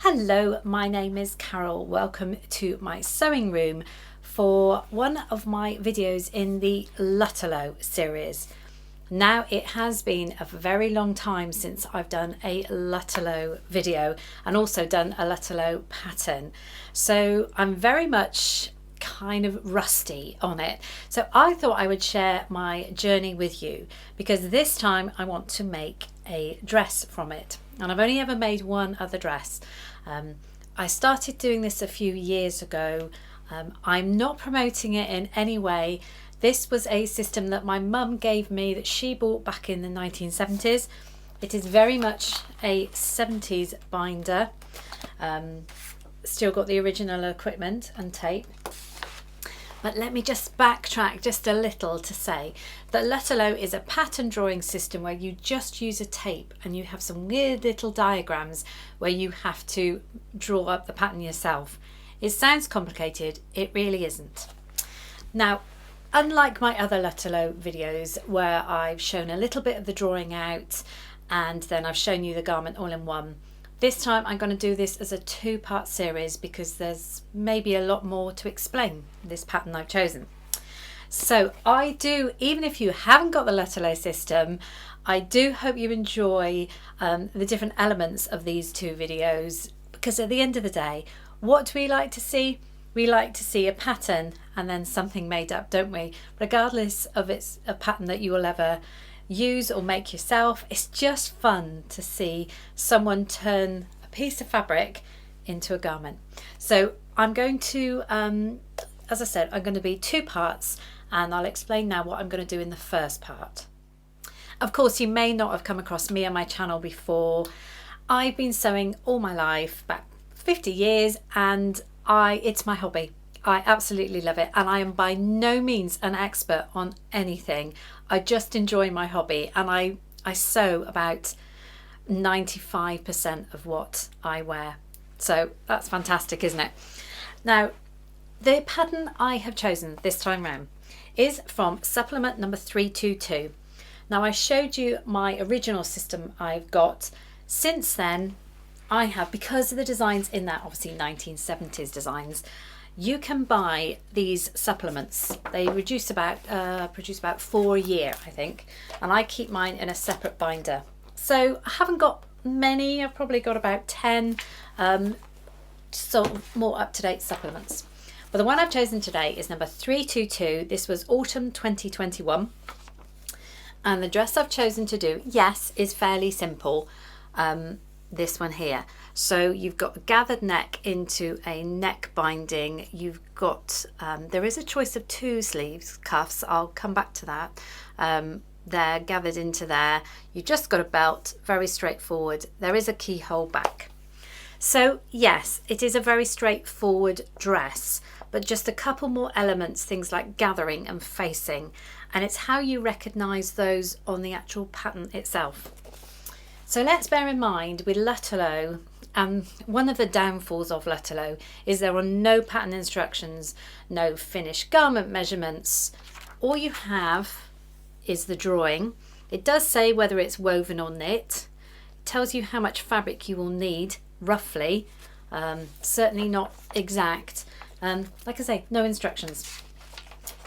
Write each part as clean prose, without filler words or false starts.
Hello, my name is Carole. Welcome to my sewing room for one of my videos in the Lutterloh series. Now, it has been a very long time since I've done a Lutterloh video and also done a Lutterloh pattern. So I'm very much kind of rusty on it. So I thought I would share my journey with you because this time I want to make a dress from it. And I've only ever made one other dress. I started doing this a few years ago. I'm not promoting it in any way. This was a system that my mum gave me that she bought back in the 1970s. It is very much a 70s binder. Still got the original equipment and tape. But let me just backtrack just a little to say that Lutterloh is a pattern drawing system where you just use a tape and you have some weird little diagrams where you have to draw up the pattern yourself. It sounds complicated, it really isn't. Now, unlike my other Lutterloh videos where I've shown a little bit of the drawing out and then I've shown you the garment all in one, this time I'm going to do this as a two-part series because there's maybe a lot more to explain this pattern I've chosen. So I do, even if you haven't got the Lutterloh system, I do hope you enjoy the different elements of these two videos, because at the end of the day, what do we like to see? We like to see a pattern and then something made up, don't we? Regardless of it's a pattern that you will ever use or make yourself, it's just fun to see someone turn a piece of fabric into a garment. So I'm going to, as I said, I'm going to be two parts, and I'll explain now what I'm going to do in the first part. Of course, you may not have come across me on my channel before. I've been sewing all my life, about 50 years, and it's my hobby. I absolutely love it, and I am by no means an expert on anything. I just enjoy my hobby, and I sew about 95% of what I wear. So that's fantastic, isn't it? Now, the pattern I have chosen this time round is from supplement number 322. Now, I showed you my original system I've got. Since then, I have, because of the designs in that, obviously 1970s designs, you can buy these supplements. They produce about 4 a year, I think, and I keep mine in a separate binder. So I haven't got many. I've probably got about 10 sort of more up-to-date supplements. But the one I've chosen today is number 322. This was autumn 2021, and the dress I've chosen to do, yes, is fairly simple. This one here. So you've got a gathered neck into a neck binding. You've got, there is a choice of 2 sleeves, cuffs. I'll come back to that. They're gathered into there. You've just got a belt, very straightforward. There is a keyhole back. So yes, it is a very straightforward dress, but just a couple more elements, things like gathering and facing. And it's how you recognize those on the actual pattern itself. So let's bear in mind with Lutterloh, one of the downfalls of Lutterloh is there are no pattern instructions, no finished garment measurements. All you have is the drawing. It does say whether it's woven or knit. It tells you how much fabric you will need, roughly, certainly not exact. Like I say, no instructions.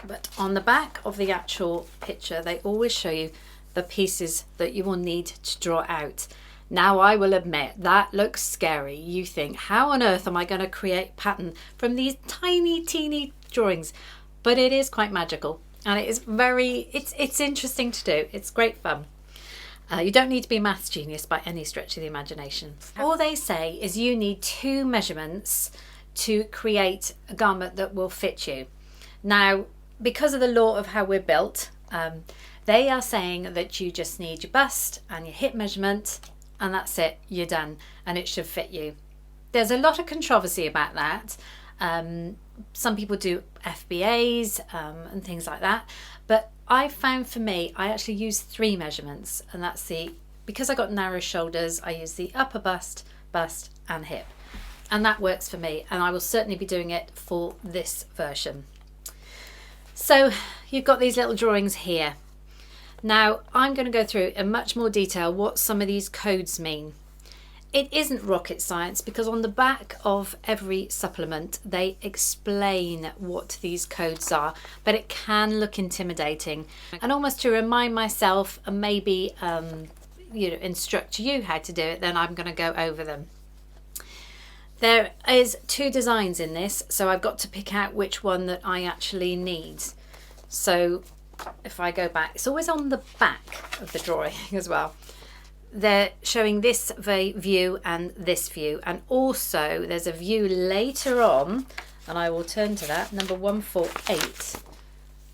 But on the back of the actual picture, they always show you the pieces that you will need to draw out. Now, I will admit that looks scary. You think, how on earth am I going to create pattern from these tiny, teeny drawings? But it is quite magical, and it is it's interesting to do. It's great fun. You don't need to be a maths genius by any stretch of the imagination. All they say is you need 2 measurements to create a garment that will fit you. Now, because of the law of how we're built, they are saying that you just need your bust and your hip measurement, and that's it, you're done, and it should fit you. There's a lot of controversy about that. Some people do FBAs and things like that, but I found for me, I actually use 3 measurements, and that's because I got narrow shoulders, I use the upper bust and hip, and that works for me, and I will certainly be doing it for this version. So you've got these little drawings here. Now, I'm going to go through in much more detail what some of these codes mean. It isn't rocket science, because on the back of every supplement they explain what these codes are, but it can look intimidating. And almost to remind myself and maybe instruct you how to do it, then I'm going to go over them. There is 2 designs in this, so I've got to pick out which one that I actually need. So if I go back, it's always on the back of the drawing as well. They're showing this view and this view, and also there's a view later on, and I will turn to that, number 148,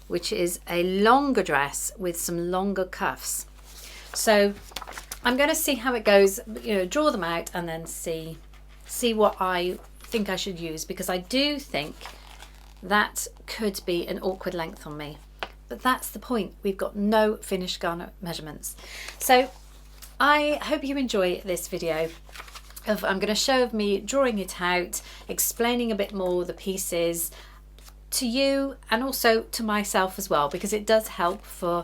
which is a longer dress with some longer cuffs. So I'm going to see how it goes, draw them out and then see what I think I should use, because I do think that could be an awkward length on me. But that's the point. We've got no finished garment measurements. So I hope you enjoy this video. I'm going to show me drawing it out, explaining a bit more the pieces to you and also to myself as well, because it does help. For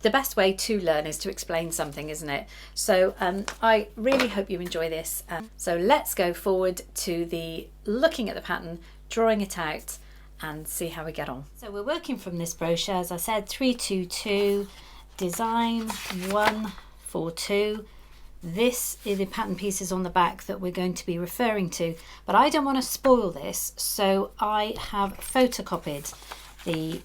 the best way to learn is to explain something, isn't it? So I really hope you enjoy this. So let's go forward to the looking at the pattern, drawing it out, and see how we get on. So we're working from this brochure, as I said, 322, design 142. This is the pattern pieces on the back that we're going to be referring to, but I don't want to spoil this, so I have photocopied the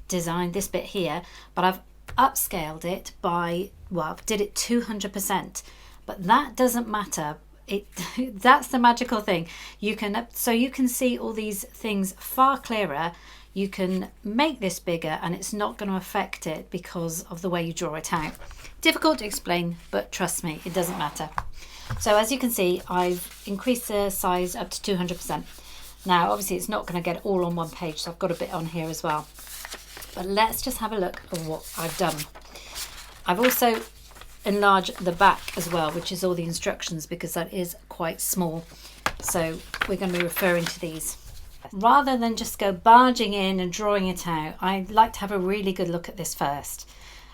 design, this bit here, but I've upscaled it by, well, did it 200%, but that doesn't matter. That's the magical thing. You can see all these things far clearer. You can make this bigger and it's not going to affect it because of the way you draw it out. Difficult to explain, but trust me, it doesn't matter. So as you can see, I've increased the size up to 200%. Now, obviously it's not going to get all on one page, so I've got a bit on here as well. But let's just have a look at what I've done. I've also enlarged the back as well, which is all the instructions, because that is quite small. So we're going to be referring to these. Rather than just go barging in and drawing it out, I'd like to have a really good look at this first.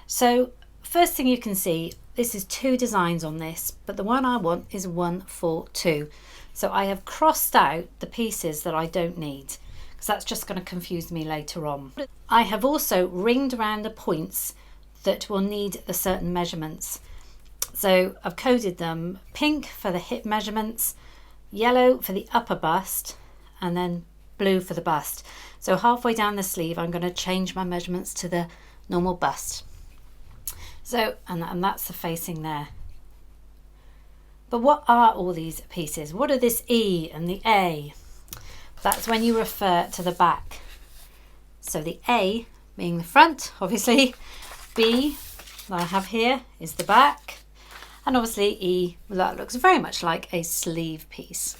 So first thing you can see, this is 2 designs on this, but the one I want is 142. So I have crossed out the pieces that I don't need, because that's just going to confuse me later on. I have also ringed around the points that will need the certain measurements. So I've coded them pink for the hip measurements, yellow for the upper bust, and then blue for the bust. So halfway down the sleeve I'm going to change my measurements to the normal bust. So and that's the facing there. But what are all these pieces? What are this E and the A? That's when you refer to the back. So the A being the front, obviously. B that I have here is the back, and obviously E, well, that looks very much like a sleeve piece.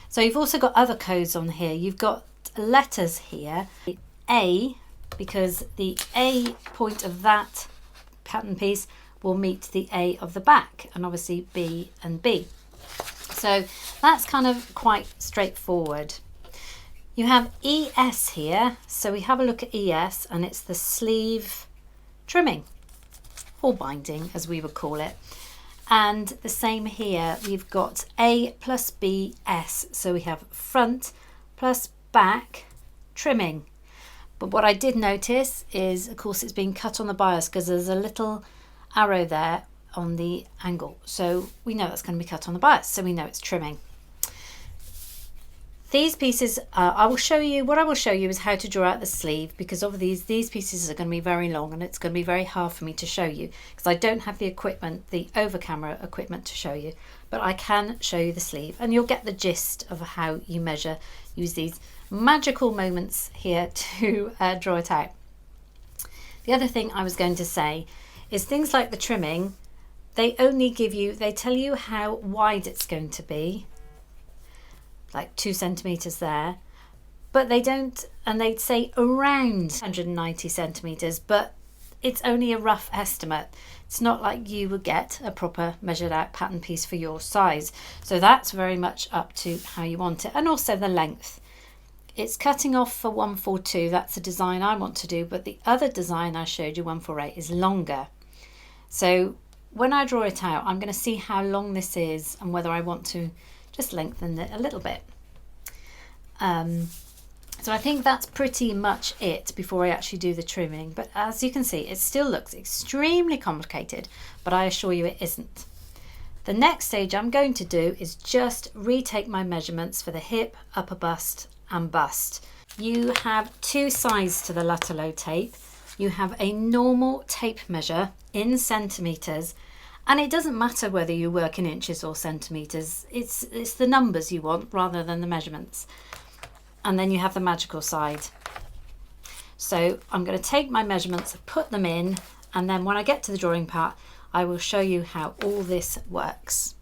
So you've also got other codes on here. You've got letters here, A, because the A point of that pattern piece will meet the A of the back, and obviously B and B. So that's kind of quite straightforward. You have ES here, so we have a look at ES, and it's the sleeve trimming, or binding as we would call it. And the same here, we've got A plus B S, so we have front plus back trimming. But what I did notice is, of course, it's being cut on the bias because there's a little arrow there on the angle, so we know that's going to be cut on the bias, so we know it's trimming. These pieces, I will show you is how to draw out the sleeve, because of these pieces are going to be very long and it's going to be very hard for me to show you because I don't have the equipment, the over camera equipment to show you, but I can show you the sleeve and you'll get the gist of how you measure, use these magical moments here to draw it out. The other thing I was going to say is things like the trimming, they tell you how wide it's going to be, like 2 centimeters there, but they don't, and they'd say around 190 centimeters, but it's only a rough estimate. It's not like you would get a proper measured out pattern piece for your size. So that's very much up to how you want it. And also the length. It's cutting off for 142, that's the design I want to do, but the other design I showed you, 148, is longer. So when I draw it out, I'm going to see how long this is and whether I want to just lengthen it a little bit. So I think that's pretty much it before I actually do the trimming. But as you can see, it still looks extremely complicated, but I assure you it isn't. The next stage I'm going to do is just retake my measurements for the hip, upper bust and bust. You have two sides to the Lutterloh tape. You have a normal tape measure in centimetres, and it doesn't matter whether you work in inches or centimetres. It's the numbers you want rather than the measurements. And then you have the magical side. So I'm going to take my measurements, put them in, and then when I get to the drawing part, I will show you how all this works.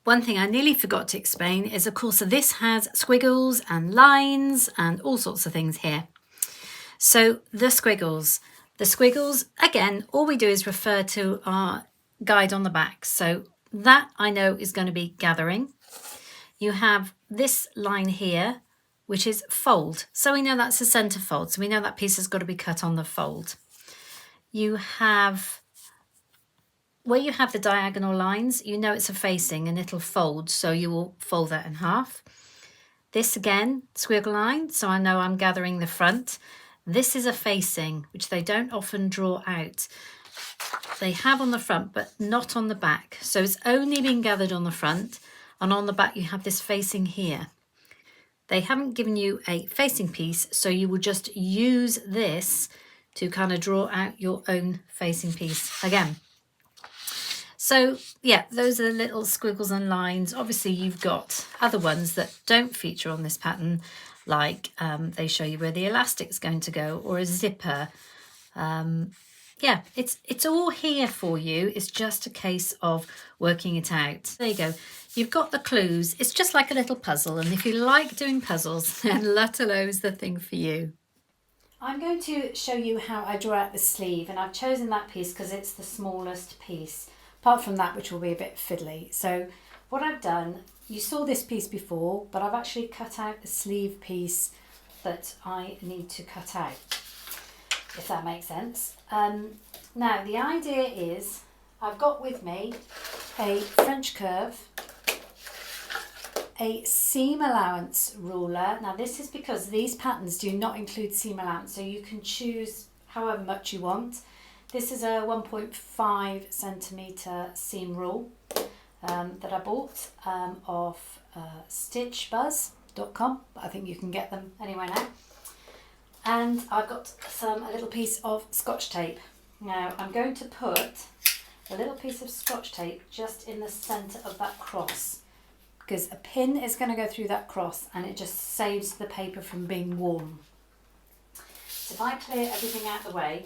One thing I nearly forgot to explain is, of course, this has squiggles and lines and all sorts of things here. So the squiggles, again, all we do is refer to our guide on the back. So that I know is going to be gathering. You have this line here, which is fold. So we know that's a centre fold. So we know that piece has got to be cut on the fold. You have, where you have the diagonal lines, you know it's a facing and it'll fold. So you will fold that in half. This again, squiggle line. So I know I'm gathering the front. This is a facing, which they don't often draw out. They have on the front, but not on the back. So it's only been gathered on the front. And on the back you have this facing here. They haven't given you a facing piece, so you will just use this to kind of draw out your own facing piece again. So yeah, those are the little squiggles and lines. Obviously you've got other ones that don't feature on this pattern, like they show you where the elastic's going to go, or a zipper. Yeah, it's all here for you. It's just a case of working it out. There you go. You've got the clues. It's just like a little puzzle. And if you like doing puzzles, then Lutterloh is the thing for you. I'm going to show you how I draw out the sleeve. And I've chosen that piece because it's the smallest piece, apart from that, which will be a bit fiddly. So what I've done, you saw this piece before, but I've actually cut out the sleeve piece that I need to cut out, if that makes sense. Now the idea is I've got with me a French curve, a seam allowance ruler. Now this is because these patterns do not include seam allowance, so you can choose however much you want. This is a 1.5 centimetre seam rule that I bought off stitchbuzz.com, but I think you can get them anywhere now. And I've got a little piece of Scotch tape. Now I'm going to put a little piece of Scotch tape just in the centre of that cross, because a pin is going to go through that cross and it just saves the paper from being worn. So if I clear everything out of the way,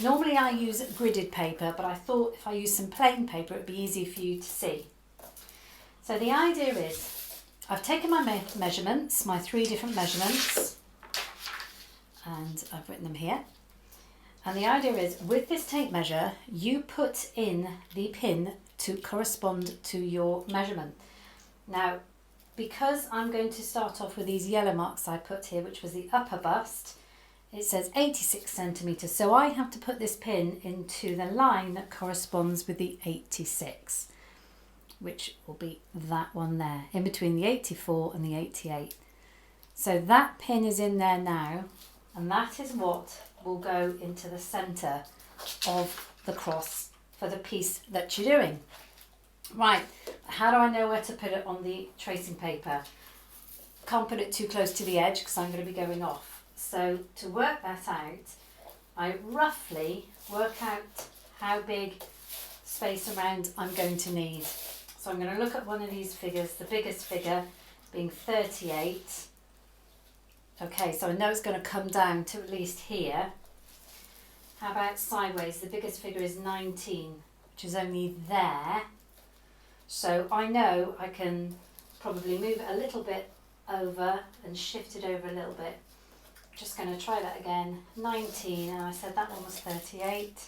normally I use gridded paper, but I thought if I use some plain paper it would be easy for you to see. So the idea is I've taken my measurements, my 3 different measurements, and I've written them here. And the idea is, with this tape measure, you put in the pin to correspond to your measurement. Now, because I'm going to start off with these yellow marks I put here, which was the upper bust, it says 86 centimetres. So I have to put this pin into the line that corresponds with the 86, which will be that one there, in between the 84 and the 88. So that pin is in there now, and that is what will go into the centre of the cross for the piece that you're doing. Right, how do I know where to put it on the tracing paper? Can't put it too close to the edge because I'm going to be going off. So to work that out, I roughly work out how big space around I'm going to need. So I'm going to look at one of these figures, the biggest figure being 38. Okay, so I know it's going to come down to at least here. How about sideways? The biggest figure is 19, which is only there. So I know I can probably move it a little bit over and shift it over a little bit. I'm just going to try that again. 19, and I said that one was 38.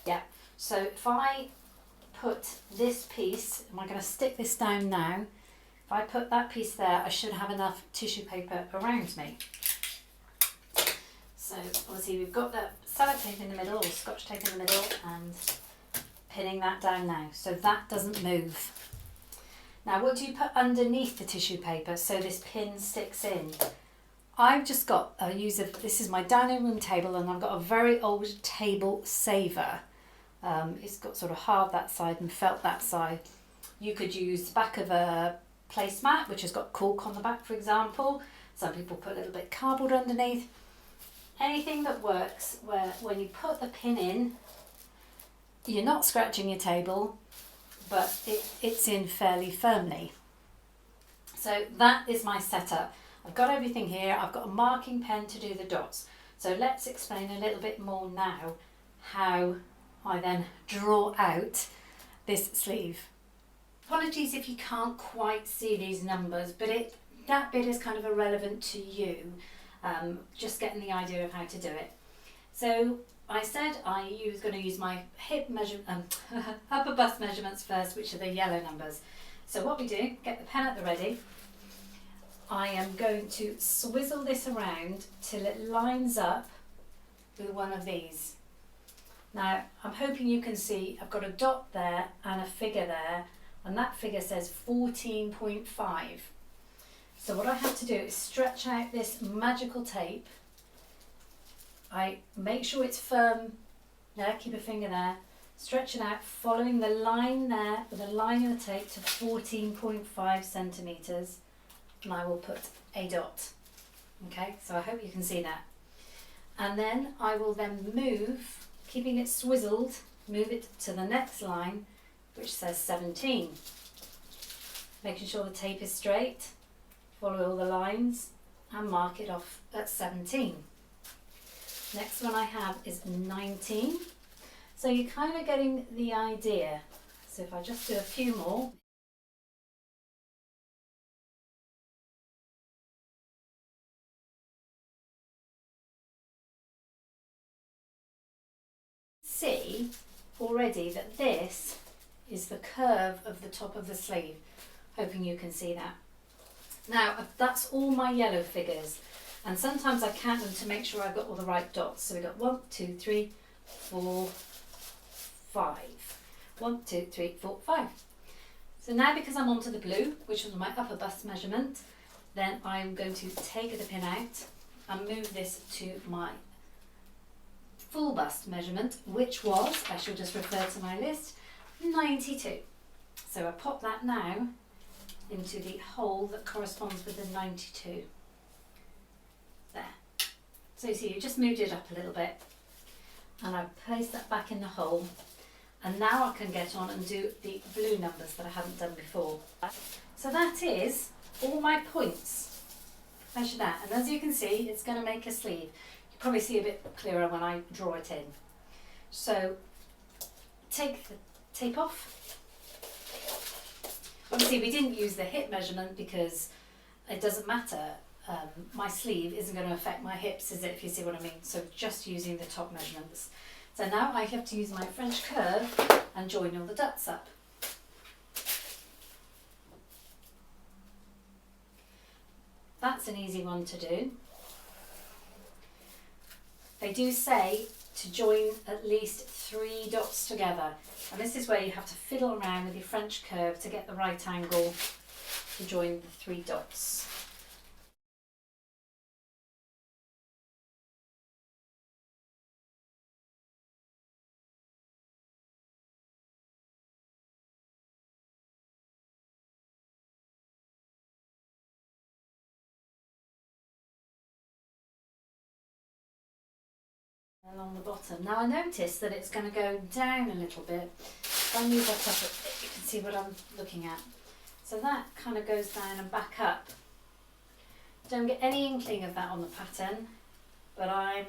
Yeah, so if I put this piece, am I going to stick this down now? If I put that piece there, I should have enough tissue paper around me. So obviously we've got the sellotape in the middle, or scotch tape in the middle, and pinning that down now so that doesn't move. Now what do you put underneath the tissue paper so this pin sticks in? I've just got this is my dining room table, and I've got a very old table saver. It's got sort of hard that side and felt that side. You could use the back of a placemat which has got cork on the back, for example. Some people put a little bit of cardboard underneath. Anything that works where when you put the pin in, you're not scratching your table, but it's in fairly firmly. So that is my setup. I've got everything here. I've got a marking pen to do the dots. So let's explain a little bit more now how I then draw out this sleeve. Apologies if you can't quite see these numbers, but that bit is kind of irrelevant to you. Just getting the idea of how to do it. So I said I was going to use my hip upper bust measurements first, which are the yellow numbers. So what we do, get the pen at the ready. I am going to swizzle this around till it lines up with one of these. Now I'm hoping you can see I've got a dot there and a figure there, and that figure says 14.5. So what I have to do is stretch out this magical tape. I make sure it's firm there, keep a finger there, stretch it out, following the line there with a line of the tape to 14.5 centimetres, and I will put a dot. Okay, so I hope you can see that. And then I will then move, keeping it swizzled, move it to the next line, which says 17. Making sure the tape is straight, follow all the lines and mark it off at 17. Next one I have is 19. So you're kind of getting the idea. So if I just do a few more. See already that this is the curve of the top of the sleeve. Hoping you can see that. Now that's all my yellow figures, and sometimes I count them to make sure I've got all the right dots. So we've got 1, 2, 3, 4, 5. 1, 2, 3, 4, 5. So now because I'm onto the blue, which was my upper bust measurement, then I'm going to take the pin out and move this to my full bust measurement, which was, I shall just refer to my list, 92. So I pop that now into the hole that corresponds with the 92. There. So you see, you just moved it up a little bit, and I've placed that back in the hole, and now I can get on and do the blue numbers that I haven't done before. So that is all my points. Measure that, and as you can see, it's going to make a sleeve. You probably see a bit clearer when I draw it in. So take the tape off. Obviously we didn't use the hip measurement because it doesn't matter. My sleeve isn't going to affect my hips, is it, if you see what I mean? So just using the top measurements. So now I have to use my French curve and join all the dots up. That's an easy one to do. They do say to join at least 3 dots together, and this is where you have to fiddle around with your French curve to get the right angle to join the 3 dots. Along the bottom. Now I noticed that it's going to go down a little bit. If I move that up a bit, you can see what I'm looking at. So that kind of goes down and back up. Don't get any inkling of that on the pattern, but I'm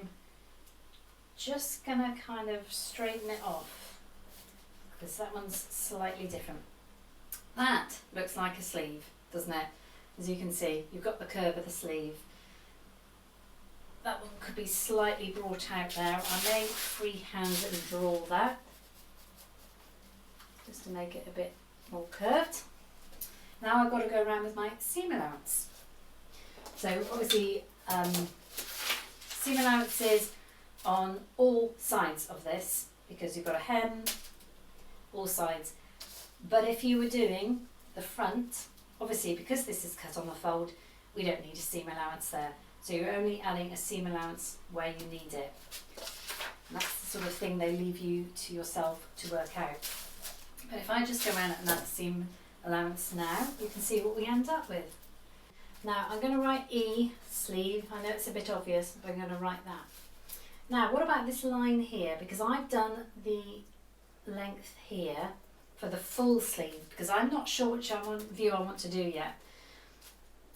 just going to kind of straighten it off because that one's slightly different. That looks like a sleeve, doesn't it? As you can see, you've got the curve of the sleeve. That one could be slightly brought out there. I may freehand and draw that just to make it a bit more curved. Now I've got to go around with my seam allowance. So obviously seam allowances on all sides of this because you've got a hem, all sides. But if you were doing the front, obviously because this is cut on the fold, we don't need a seam allowance there. So you're only adding a seam allowance where you need it. And that's the sort of thing they leave you to yourself to work out. But if I just go around and add the seam allowance now, you can see what we end up with. Now I'm going to write E, sleeve. I know it's a bit obvious, but I'm going to write that. Now what about this line here? Because I've done the length here for the full sleeve, because I'm not sure which view I want to do yet.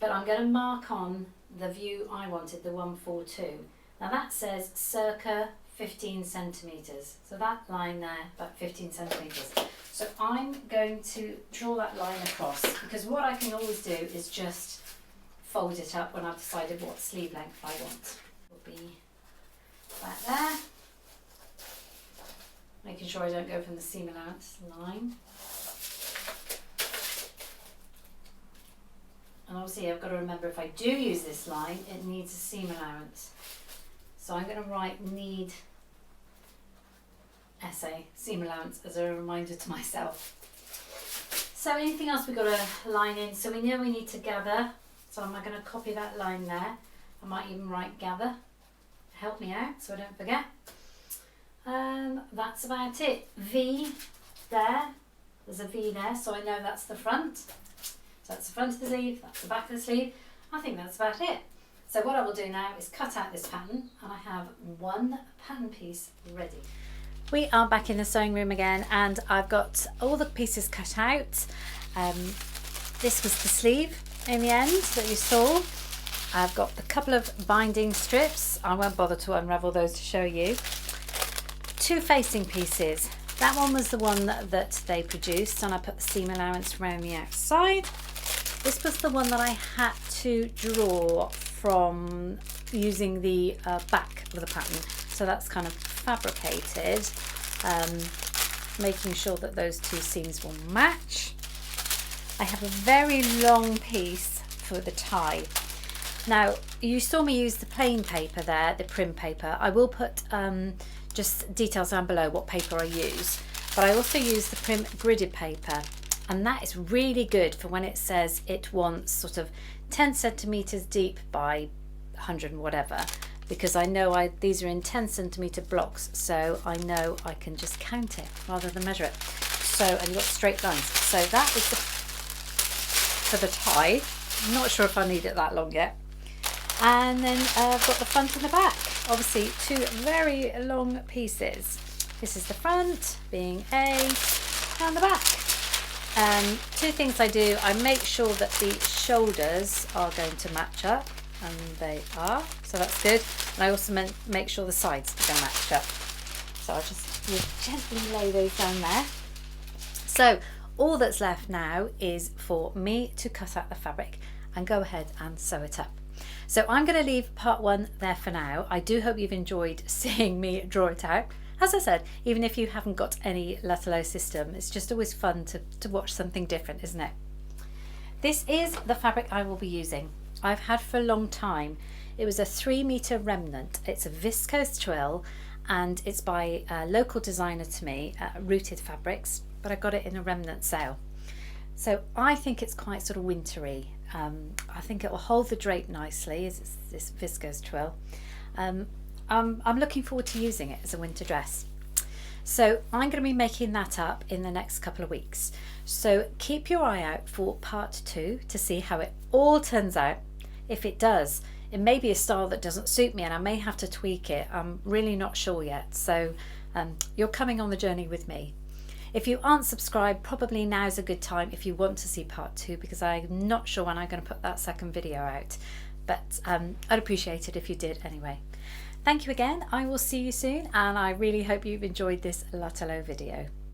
But I'm going to mark on the view I wanted, the 142. Now that says circa 15 centimetres. So that line there, about 15 centimetres. So I'm going to draw that line across, because what I can always do is just fold it up when I've decided what sleeve length I want. It'll be back there. Making sure I don't go from the seam allowance line. And obviously I've got to remember, if I do use this line, it needs a seam allowance. So I'm going to write need essay, seam allowance, as a reminder to myself. So anything else we've got to line in? So we know we need to gather. So I'm going to copy that line there. I might even write gather. Help me out so I don't forget. That's about it. V there. There's a V there, so I know that's the front. So that's the front of the sleeve, that's the back of the sleeve. I think that's about it. So what I will do now is cut out this pattern, and I have one pattern piece ready. We are back in the sewing room again, and I've got all the pieces cut out. This was the sleeve in the end that you saw. I've got a couple of binding strips. I won't bother to unravel those to show you. Two facing pieces. That one was the one that they produced, and I put the seam allowance around the outside. This was the one that I had to draw from using the back of the pattern. So that's kind of fabricated, making sure that those two seams will match. I have a very long piece for the tie. Now, you saw me use the plain paper there, the Prym paper. I will put just details down below what paper I use, but I also use the Prym gridded paper, and that is really good for when it says it wants sort of 10 centimeters deep by 100 and whatever, because I know these are in 10 centimeter blocks, so I know I can just count it rather than measure it. So, and you've got straight lines. So that is for the tie. I'm not sure if I need it that long yet. And then I've got the front and the back. Obviously two very long pieces. This is the front being A, and the back. Two things I do, I make sure that the shoulders are going to match up, and they are, so that's good. And I also make sure the sides are going to match up. So I'll just gently lay those down there. So all that's left now is for me to cut out the fabric and go ahead and sew it up. So I'm going to leave part one there for now. I do hope you've enjoyed seeing me draw it out. As I said, even if you haven't got any Lutterloh system, it's just always fun to watch something different, isn't it? This is the fabric I will be using. I've had for a long time. It was a 3-meter remnant. It's a viscose twill, and it's by a local designer to me, Rooted Fabrics, but I got it in a remnant sale. So I think it's quite sort of wintry. I think it will hold the drape nicely, as it's this viscose twill. I'm looking forward to using it as a winter dress. So I'm going to be making that up in the next couple of weeks. So keep your eye out for part 2 to see how it all turns out. If it does, it may be a style that doesn't suit me and I may have to tweak it. I'm really not sure yet. So you're coming on the journey with me. If you aren't subscribed, probably now's a good time if you want to see part 2, because I'm not sure when I'm going to put that second video out. But I'd appreciate it if you did anyway. Thank you again. I will see you soon, and I really hope you've enjoyed this Lutterloh video.